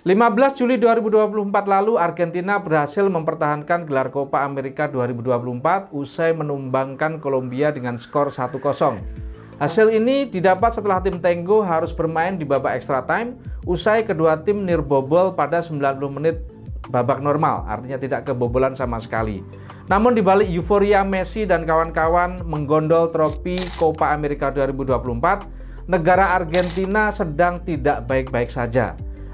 15 Juli 2024 lalu, Argentina berhasil mempertahankan gelar Copa America 2024 usai menumbangkan Kolombia dengan skor 1-0. Hasil ini didapat setelah tim Tenggo harus bermain di babak extra time usai kedua tim nirbobol pada 90 menit babak normal, artinya tidak kebobolan sama sekali. Namun di balik euforia Messi dan kawan-kawan menggondol trofi Copa America 2024, negara Argentina sedang tidak baik-baik saja.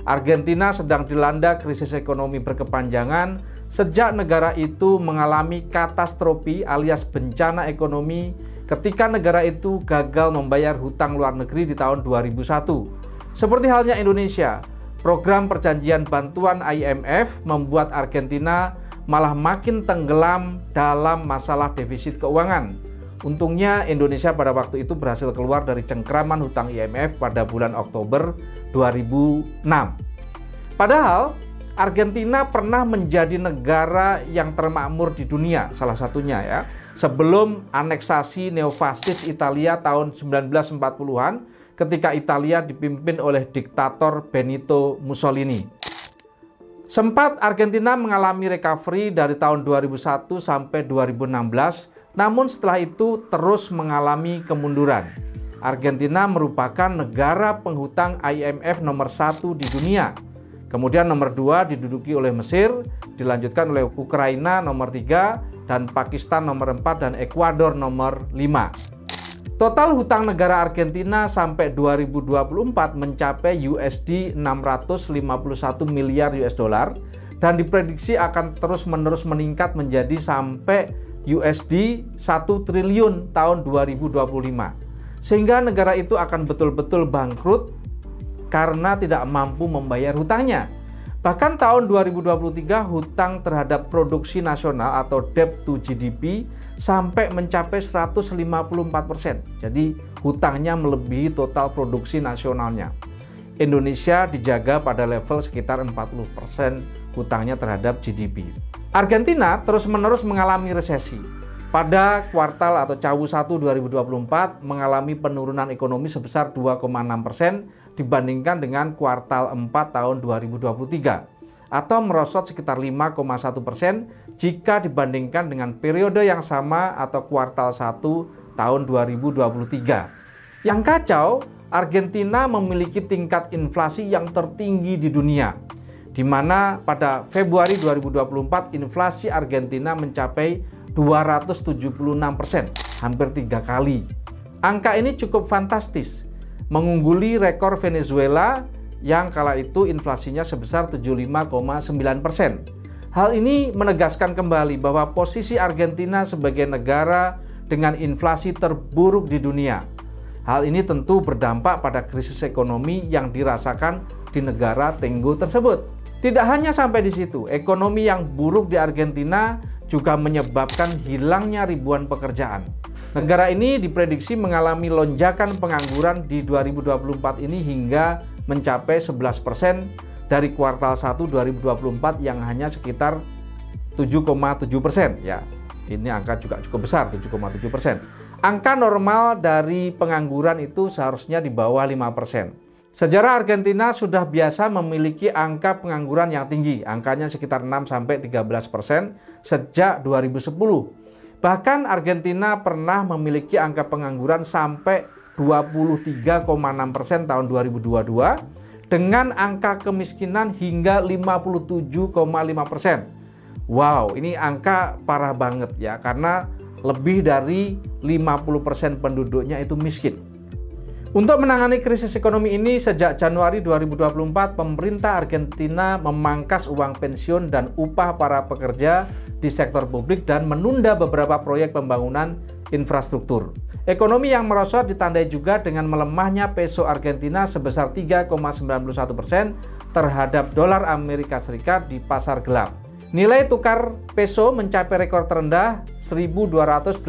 Argentina sedang dilanda krisis ekonomi berkepanjangan sejak negara itu mengalami katastrofi alias bencana ekonomi ketika negara itu gagal membayar hutang luar negeri di tahun 2001. Seperti halnya Indonesia, program perjanjian bantuan IMF membuat Argentina malah makin tenggelam dalam masalah defisit keuangan. Untungnya Indonesia pada waktu itu berhasil keluar dari cengkraman hutang IMF pada bulan Oktober 2006. Padahal Argentina pernah menjadi negara yang termakmur di dunia, salah satunya ya, sebelum aneksasi neofasis Italia tahun 1940-an ketika Italia dipimpin oleh diktator Benito Mussolini. Sempat Argentina mengalami recovery dari tahun 2001 sampai 2016, namun setelah itu terus mengalami kemunduran. Argentina merupakan negara penghutang IMF nomor 1 di dunia. Kemudian nomor 2 diduduki oleh Mesir, dilanjutkan oleh Ukraina nomor 3, dan Pakistan nomor 4, dan Ekuador nomor 5. Total hutang negara Argentina sampai 2024 mencapai USD 651 miliar US dollar dan diprediksi akan terus-menerus meningkat menjadi sampai USD 1 triliun tahun 2025. Sehingga negara itu akan betul-betul bangkrut karena tidak mampu membayar hutangnya. Bahkan tahun 2023 hutang terhadap produksi nasional atau debt to GDP sampai mencapai 154%. Jadi hutangnya melebihi total produksi nasionalnya. Indonesia dijaga pada level sekitar 40% hutangnya terhadap GDP. Argentina terus-menerus mengalami resesi. Pada kuartal atau CAW1 2024 mengalami penurunan ekonomi sebesar 2,6% dibandingkan dengan kuartal 4 tahun 2023 atau merosot sekitar 5,1% jika dibandingkan dengan periode yang sama atau kuartal 1 tahun 2023. Yang kacau, Argentina memiliki tingkat inflasi yang tertinggi di dunia, di mana pada Februari 2024 inflasi Argentina mencapai 276%, hampir 3 kali. Angka ini cukup fantastis, mengungguli rekor Venezuela yang kala itu inflasinya sebesar 75,9%. Hal ini menegaskan kembali bahwa posisi Argentina sebagai negara dengan inflasi terburuk di dunia. Hal ini tentu berdampak pada krisis ekonomi yang dirasakan di negara Tenggo tersebut. Tidak hanya sampai di situ, ekonomi yang buruk di Argentina juga menyebabkan hilangnya ribuan pekerjaan. Negara ini diprediksi mengalami lonjakan pengangguran di 2024 ini hingga mencapai 11% dari kuartal 1 2024 yang hanya sekitar 7,7%. Ya, ini angka juga cukup besar, 7,7%. Angka normal dari pengangguran itu seharusnya di bawah 5%. Sejarah Argentina sudah biasa memiliki angka pengangguran yang tinggi, angkanya sekitar 6-13% sejak 2010. Bahkan Argentina pernah memiliki angka pengangguran sampai 23,6% tahun 2022 dengan angka kemiskinan hingga 57,5%. Wow, ini angka parah banget ya, karena lebih dari 50% penduduknya itu miskin. Untuk menangani krisis ekonomi ini, sejak Januari 2024, pemerintah Argentina memangkas uang pensiun dan upah para pekerja di sektor publik dan menunda beberapa proyek pembangunan infrastruktur. Ekonomi yang merosot ditandai juga dengan melemahnya peso Argentina sebesar 3,91% terhadap dolar Amerika Serikat di pasar gelap. Nilai tukar peso mencapai rekor terendah 1.280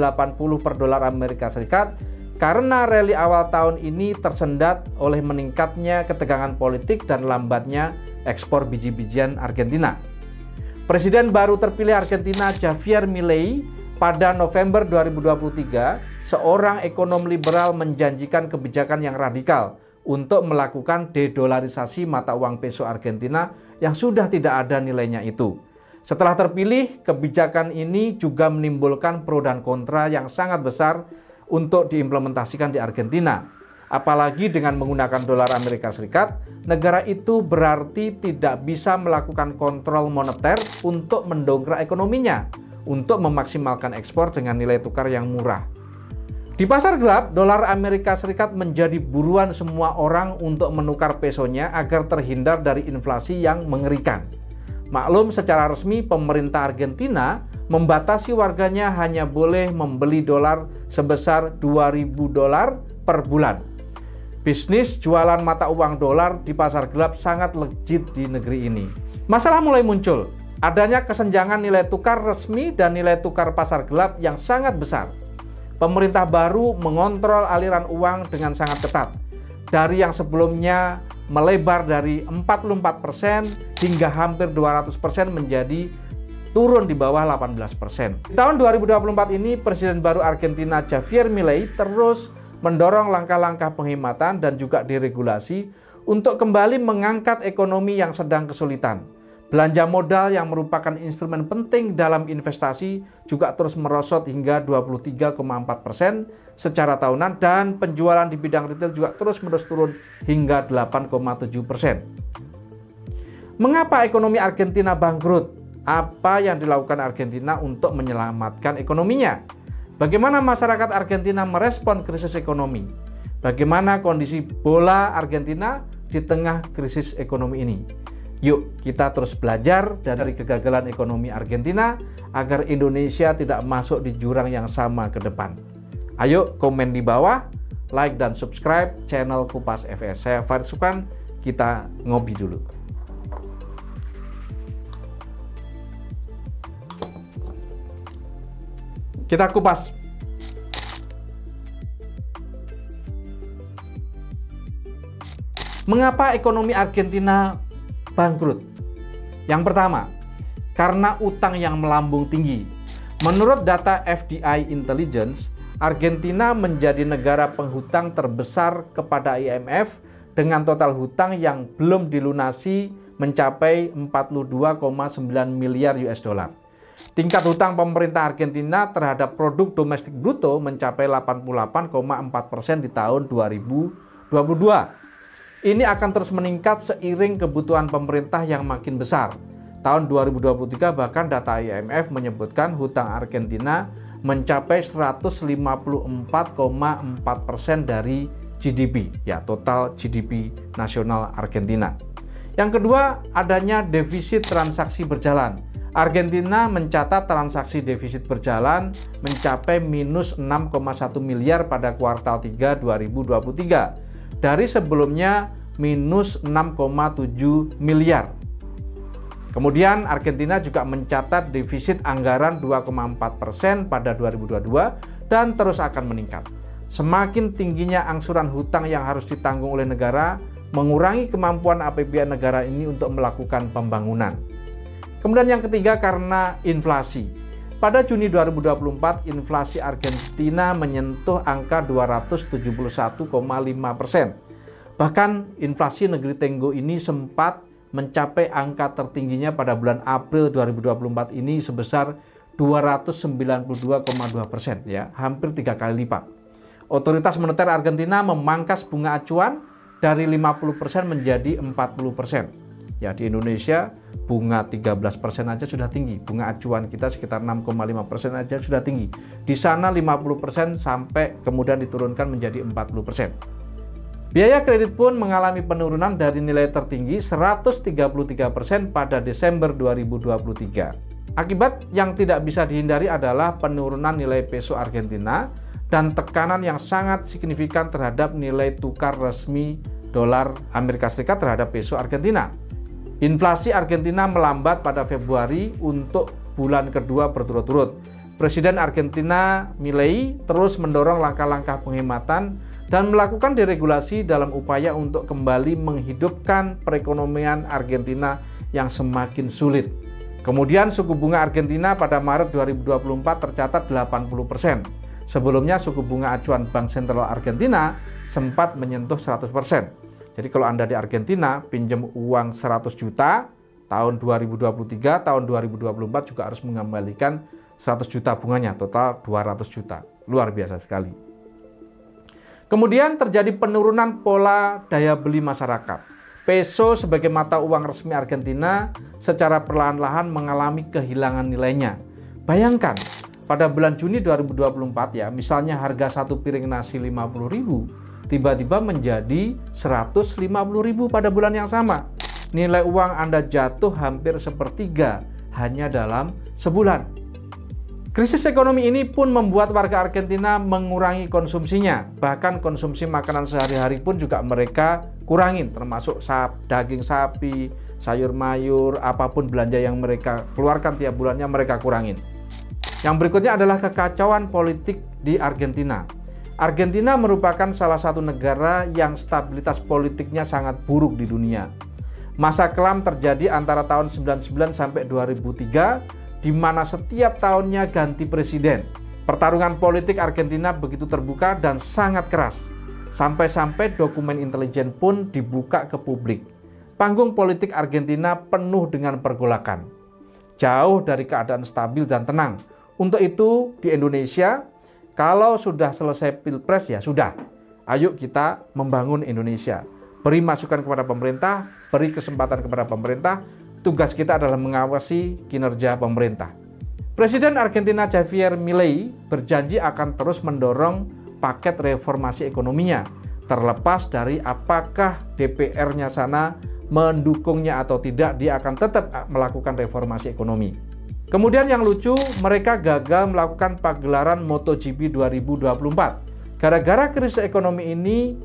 per dolar Amerika Serikat karena rally awal tahun ini tersendat oleh meningkatnya ketegangan politik dan lambatnya ekspor biji-bijian Argentina. Presiden baru terpilih Argentina Javier Milei pada November 2023, seorang ekonom liberal menjanjikan kebijakan yang radikal untuk melakukan dedolarisasi mata uang peso Argentina yang sudah tidak ada nilainya itu. Setelah terpilih, kebijakan ini juga menimbulkan pro dan kontra yang sangat besar untuk diimplementasikan di Argentina. Apalagi dengan menggunakan dolar Amerika Serikat, negara itu berarti tidak bisa melakukan kontrol moneter untuk mendongkrak ekonominya, untuk memaksimalkan ekspor dengan nilai tukar yang murah. Di pasar gelap, dolar Amerika Serikat menjadi buruan semua orang untuk menukar pesonya agar terhindar dari inflasi yang mengerikan. Maklum, secara resmi pemerintah Argentina membatasi warganya hanya boleh membeli dolar sebesar 2.000 dolar per bulan. Bisnis jualan mata uang dolar di pasar gelap sangat legit di negeri ini. Masalah mulai muncul, adanya kesenjangan nilai tukar resmi dan nilai tukar pasar gelap yang sangat besar. Pemerintah baru mengontrol aliran uang dengan sangat ketat. Dari yang sebelumnya melebar dari 44% hingga hampir 200% menjadi turun di bawah 18%. Di tahun 2024 ini, Presiden baru Argentina Javier Milei terus mendorong langkah-langkah penghematan dan juga deregulasi untuk kembali mengangkat ekonomi yang sedang kesulitan. Belanja modal yang merupakan instrumen penting dalam investasi juga terus merosot hingga 23,4% secara tahunan dan penjualan di bidang retail juga terus-menerus turun hingga 8,7%. Mengapa ekonomi Argentina bangkrut? Apa yang dilakukan Argentina untuk menyelamatkan ekonominya? Bagaimana masyarakat Argentina merespon krisis ekonomi? Bagaimana kondisi bola Argentina di tengah krisis ekonomi ini? Yuk kita terus belajar dari kegagalan ekonomi Argentina agar Indonesia tidak masuk di jurang yang sama ke depan. Ayo komen di bawah, like dan subscribe channel Kupas FS. Saya Farid Supkan, kita ngopi dulu. Kita kupas. Mengapa ekonomi Argentina bangkrut? Yang pertama, karena utang yang melambung tinggi. Menurut data FDI Intelligence, Argentina menjadi negara penghutang terbesar kepada IMF dengan total hutang yang belum dilunasi mencapai 42,9 miliar US dollar. Tingkat hutang pemerintah Argentina terhadap produk domestik bruto mencapai 88,4% di tahun 2022. Ini akan terus meningkat seiring kebutuhan pemerintah yang makin besar. Tahun 2023 bahkan data IMF menyebutkan hutang Argentina mencapai 154,4% dari GDP, ya total GDP nasional Argentina. Yang kedua, adanya defisit transaksi berjalan. Argentina mencatat transaksi defisit berjalan mencapai minus 6,1 miliar pada kuartal 3 2023. Dari sebelumnya minus 6,7 miliar. Kemudian Argentina juga mencatat defisit anggaran 2,4% pada 2022 dan terus akan meningkat. Semakin tingginya angsuran hutang yang harus ditanggung oleh negara mengurangi kemampuan APBN negara ini untuk melakukan pembangunan. Kemudian yang ketiga, karena inflasi. Pada Juni 2024, inflasi Argentina menyentuh angka 271,5%. Bahkan inflasi negeri Tenggo ini sempat mencapai angka tertingginya pada bulan April 2024 ini sebesar 292,2%, ya, hampir 3 kali lipat. Otoritas moneter Argentina memangkas bunga acuan dari 50% menjadi 40%. Ya, di Indonesia bunga 13% aja sudah tinggi. Bunga acuan kita sekitar 6,5% aja sudah tinggi. Di sana 50% sampai kemudian diturunkan menjadi 40%. Biaya kredit pun mengalami penurunan dari nilai tertinggi 133% pada Desember 2023. Akibat yang tidak bisa dihindari adalah penurunan nilai peso Argentina dan tekanan yang sangat signifikan terhadap nilai tukar resmi dolar Amerika Serikat terhadap peso Argentina. Inflasi Argentina melambat pada Februari untuk bulan kedua berturut-turut. Presiden Argentina Milei terus mendorong langkah-langkah penghematan dan melakukan deregulasi dalam upaya untuk kembali menghidupkan perekonomian Argentina yang semakin sulit. Kemudian suku bunga Argentina pada Maret 2024 tercatat 80%. Sebelumnya suku bunga acuan Bank Sentral Argentina sempat menyentuh 100%. Jadi kalau Anda di Argentina pinjam uang 100 juta, tahun 2023, tahun 2024 juga harus mengembalikan 100 juta bunganya, total 200 juta. Luar biasa sekali. Kemudian terjadi penurunan pola daya beli masyarakat. Peso sebagai mata uang resmi Argentina secara perlahan-lahan mengalami kehilangan nilainya. Bayangkan, pada bulan Juni 2024 ya, misalnya harga satu piring nasi 50.000, tiba-tiba menjadi 150.000 pada bulan yang sama. Nilai uang Anda jatuh hampir sepertiga hanya dalam sebulan. Krisis ekonomi ini pun membuat warga Argentina mengurangi konsumsinya. Bahkan konsumsi makanan sehari-hari pun juga mereka kurangin, termasuk daging sapi, sayur mayur, apapun belanja yang mereka keluarkan tiap bulannya mereka kurangin. Yang berikutnya adalah kekacauan politik di Argentina. Argentina merupakan salah satu negara yang stabilitas politiknya sangat buruk di dunia. Masa kelam terjadi antara tahun 99 sampai 2003, di mana setiap tahunnya ganti presiden. Pertarungan politik Argentina begitu terbuka dan sangat keras. Sampai-sampai dokumen intelijen pun dibuka ke publik. Panggung politik Argentina penuh dengan pergolakan. Jauh dari keadaan stabil dan tenang. Untuk itu, di Indonesia, kalau sudah selesai Pilpres ya sudah. Ayo kita membangun Indonesia. Beri masukan kepada pemerintah, beri kesempatan kepada pemerintah. Tugas kita adalah mengawasi kinerja pemerintah. Presiden Argentina Javier Milei berjanji akan terus mendorong paket reformasi ekonominya, terlepas dari apakah DPR-nya sana mendukungnya atau tidak, dia akan tetap melakukan reformasi ekonomi. Kemudian yang lucu, mereka gagal melakukan pagelaran MotoGP 2024. Gara-gara krisis ekonomi ini,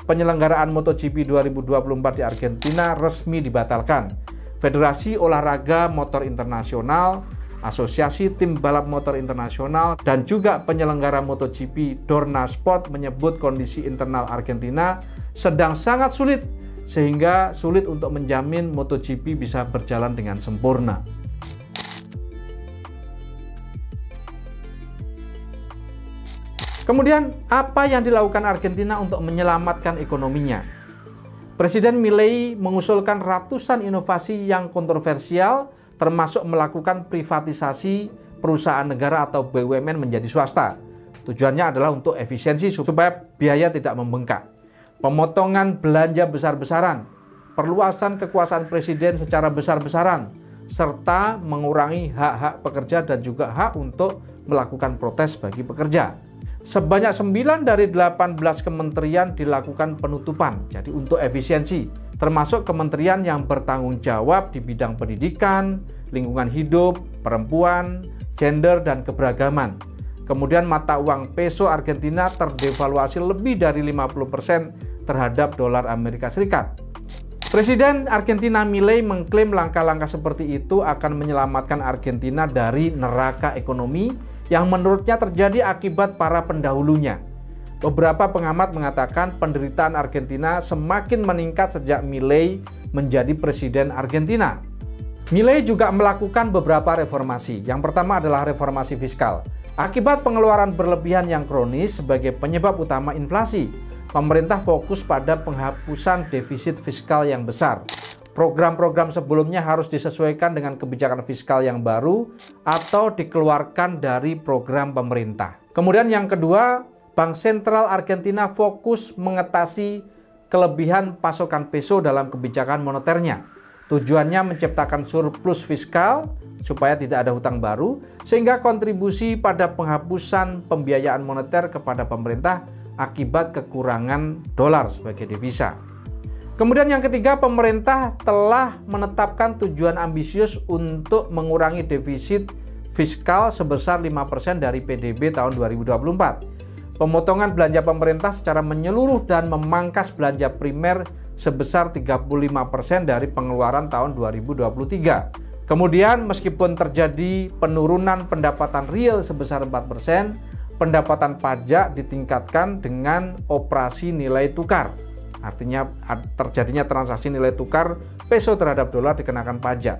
penyelenggaraan MotoGP 2024 di Argentina resmi dibatalkan. Federasi Olahraga Motor Internasional, Asosiasi Tim Balap Motor Internasional, dan juga penyelenggara MotoGP Dorna Sport menyebut kondisi internal Argentina sedang sangat sulit, sehingga sulit untuk menjamin MotoGP bisa berjalan dengan sempurna. Kemudian, apa yang dilakukan Argentina untuk menyelamatkan ekonominya? Presiden Milei mengusulkan ratusan inovasi yang kontroversial, termasuk melakukan privatisasi perusahaan negara atau BUMN menjadi swasta. Tujuannya adalah untuk efisiensi supaya biaya tidak membengkak. Pemotongan belanja besar-besaran, perluasan kekuasaan presiden secara besar-besaran, serta mengurangi hak-hak pekerja dan juga hak untuk melakukan protes bagi pekerja. Sebanyak 9 dari 18 kementerian dilakukan penutupan, jadi untuk efisiensi, termasuk kementerian yang bertanggung jawab di bidang pendidikan, lingkungan hidup, perempuan, gender, dan keberagaman. Kemudian mata uang peso Argentina terdevaluasi lebih dari 50% terhadap dolar Amerika Serikat. Presiden Argentina Milei mengklaim langkah-langkah seperti itu akan menyelamatkan Argentina dari neraka ekonomi yang menurutnya terjadi akibat para pendahulunya. Beberapa pengamat mengatakan penderitaan Argentina semakin meningkat sejak Milei menjadi presiden Argentina. Milei juga melakukan beberapa reformasi. Yang pertama adalah reformasi fiskal. Akibat pengeluaran berlebihan yang kronis sebagai penyebab utama inflasi, pemerintah fokus pada penghapusan defisit fiskal yang besar. Program-program sebelumnya harus disesuaikan dengan kebijakan fiskal yang baru atau dikeluarkan dari program pemerintah. Kemudian yang kedua, Bank Sentral Argentina fokus mengatasi kelebihan pasokan peso dalam kebijakan moneternya. Tujuannya menciptakan surplus fiskal supaya tidak ada hutang baru, sehingga kontribusi pada penghapusan pembiayaan moneter kepada pemerintah akibat kekurangan dolar sebagai devisa. Kemudian yang ketiga, pemerintah telah menetapkan tujuan ambisius untuk mengurangi defisit fiskal sebesar 5% dari PDB tahun 2024. Pemotongan belanja pemerintah secara menyeluruh dan memangkas belanja primer sebesar 35% dari pengeluaran tahun 2023. Kemudian meskipun terjadi penurunan pendapatan real sebesar 4%, pendapatan pajak ditingkatkan dengan operasi nilai tukar. Artinya terjadinya transaksi nilai tukar peso terhadap dolar dikenakan pajak.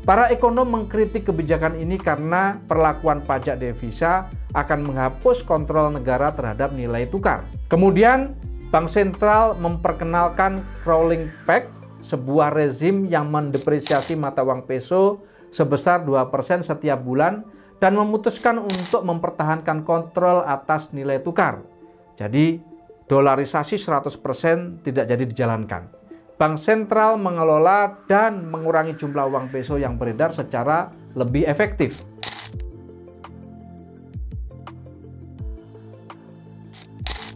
Para ekonom mengkritik kebijakan ini karena perlakuan pajak devisa akan menghapus kontrol negara terhadap nilai tukar. Kemudian, Bank Sentral memperkenalkan rolling peg, sebuah rezim yang mendepresiasi mata uang peso sebesar 2% setiap bulan dan memutuskan untuk mempertahankan kontrol atas nilai tukar. Jadi, dolarisasi 100% tidak jadi dijalankan. Bank Sentral mengelola dan mengurangi jumlah uang peso yang beredar secara lebih efektif.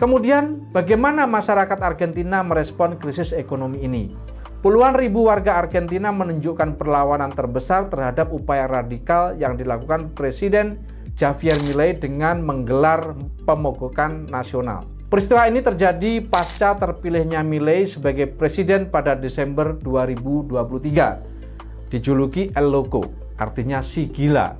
Kemudian, bagaimana masyarakat Argentina merespon krisis ekonomi ini? Puluhan ribu warga Argentina menunjukkan perlawanan terbesar terhadap upaya radikal yang dilakukan Presiden Javier Milei dengan menggelar pemogokan nasional. Peristiwa ini terjadi pasca terpilihnya Milei sebagai presiden pada Desember 2023. Dijuluki El Loco, artinya si gila.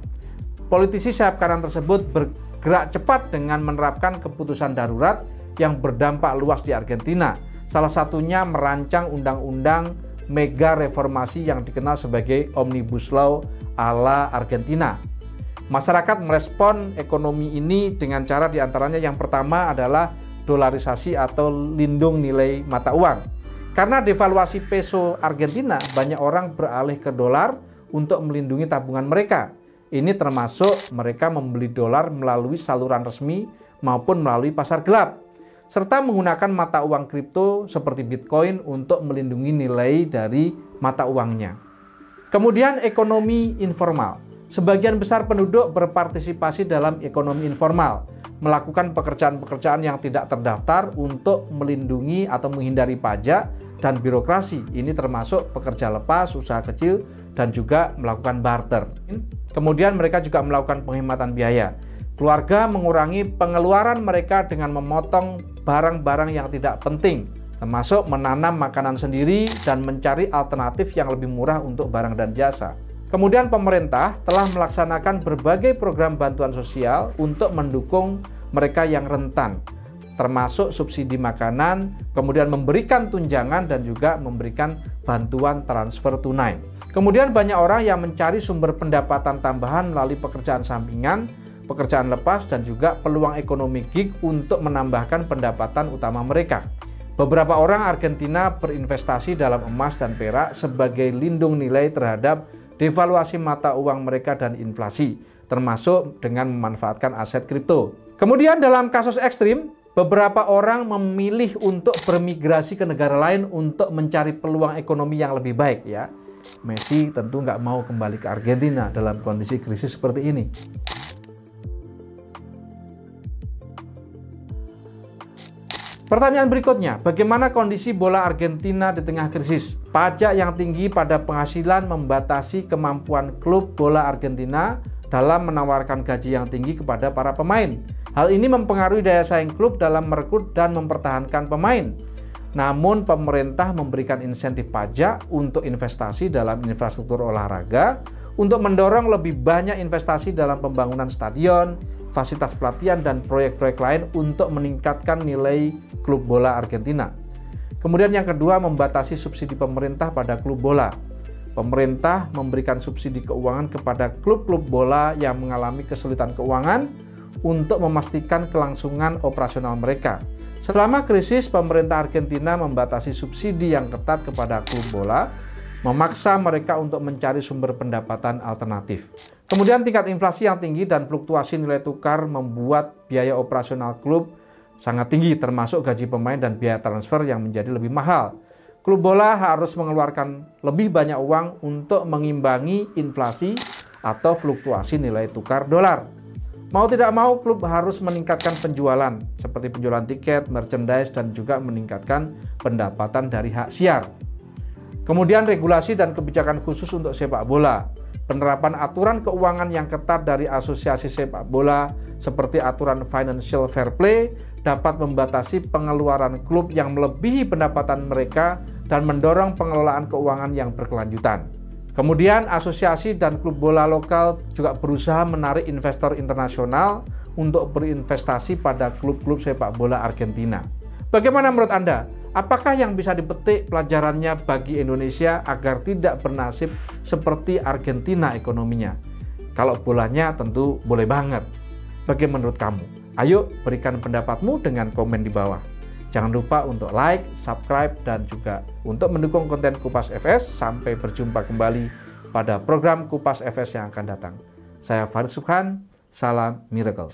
Politisi sayap kanan tersebut bergerak cepat dengan menerapkan keputusan darurat yang berdampak luas di Argentina. Salah satunya merancang undang-undang mega reformasi yang dikenal sebagai Omnibus Law ala Argentina. Masyarakat merespon ekonomi ini dengan cara diantaranya yang pertama adalah dolarisasi atau lindung nilai mata uang. Karena devaluasi peso Argentina, banyak orang beralih ke dolar untuk melindungi tabungan mereka. Ini termasuk mereka membeli dolar melalui saluran resmi maupun melalui pasar gelap, serta menggunakan mata uang kripto seperti Bitcoin untuk melindungi nilai dari mata uangnya. Kemudian ekonomi informal. Sebagian besar penduduk berpartisipasi dalam ekonomi informal, melakukan pekerjaan-pekerjaan yang tidak terdaftar untuk melindungi atau menghindari pajak dan birokrasi. Ini termasuk pekerja lepas, usaha kecil, dan juga melakukan barter. Kemudian mereka juga melakukan penghematan biaya. Keluarga mengurangi pengeluaran mereka dengan memotong barang-barang yang tidak penting, termasuk menanam makanan sendiri dan mencari alternatif yang lebih murah untuk barang dan jasa. Kemudian pemerintah telah melaksanakan berbagai program bantuan sosial untuk mendukung mereka yang rentan, termasuk subsidi makanan, kemudian memberikan tunjangan dan juga memberikan bantuan transfer tunai. Kemudian banyak orang yang mencari sumber pendapatan tambahan melalui pekerjaan sampingan, pekerjaan lepas, dan juga peluang ekonomi gig untuk menambahkan pendapatan utama mereka. Beberapa orang Argentina berinvestasi dalam emas dan perak sebagai lindung nilai terhadap devaluasi mata uang mereka dan inflasi, termasuk dengan memanfaatkan aset kripto. Kemudian dalam kasus ekstrim, beberapa orang memilih untuk bermigrasi ke negara lain untuk mencari peluang ekonomi yang lebih baik ya. Messi tentu nggak mau kembali ke Argentina dalam kondisi krisis seperti ini. Pertanyaan berikutnya, bagaimana kondisi bola Argentina di tengah krisis? Pajak yang tinggi pada penghasilan membatasi kemampuan klub bola Argentina dalam menawarkan gaji yang tinggi kepada para pemain. Hal ini mempengaruhi daya saing klub dalam merekrut dan mempertahankan pemain. Namun pemerintah memberikan insentif pajak untuk investasi dalam infrastruktur olahraga, untuk mendorong lebih banyak investasi dalam pembangunan stadion, fasilitas pelatihan, dan proyek-proyek lain untuk meningkatkan nilai klub bola Argentina. Kemudian yang kedua, membatasi subsidi pemerintah pada klub bola. Pemerintah memberikan subsidi keuangan kepada klub-klub bola yang mengalami kesulitan keuangan untuk memastikan kelangsungan operasional mereka. Selama krisis, pemerintah Argentina membatasi subsidi yang ketat kepada klub bola, memaksa mereka untuk mencari sumber pendapatan alternatif. Kemudian tingkat inflasi yang tinggi dan fluktuasi nilai tukar membuat biaya operasional klub sangat tinggi, termasuk gaji pemain dan biaya transfer yang menjadi lebih mahal. Klub bola harus mengeluarkan lebih banyak uang untuk mengimbangi inflasi atau fluktuasi nilai tukar dolar. Mau tidak mau, klub harus meningkatkan penjualan, seperti penjualan tiket, merchandise, dan juga meningkatkan pendapatan dari hak siar. Kemudian regulasi dan kebijakan khusus untuk sepak bola. Penerapan aturan keuangan yang ketat dari asosiasi sepak bola seperti aturan financial fair play dapat membatasi pengeluaran klub yang melebihi pendapatan mereka dan mendorong pengelolaan keuangan yang berkelanjutan. Kemudian asosiasi dan klub bola lokal juga berusaha menarik investor internasional untuk berinvestasi pada klub-klub sepak bola Argentina. Bagaimana menurut Anda? Apakah yang bisa dipetik pelajarannya bagi Indonesia agar tidak bernasib seperti Argentina ekonominya? Kalau bolanya tentu boleh banget. Bagaimana menurut kamu? Ayo berikan pendapatmu dengan komen di bawah. Jangan lupa untuk like, subscribe, dan juga untuk mendukung konten Kupas FS. Sampai berjumpa kembali pada program Kupas FS yang akan datang. Saya Farid Subhan, salam miracle.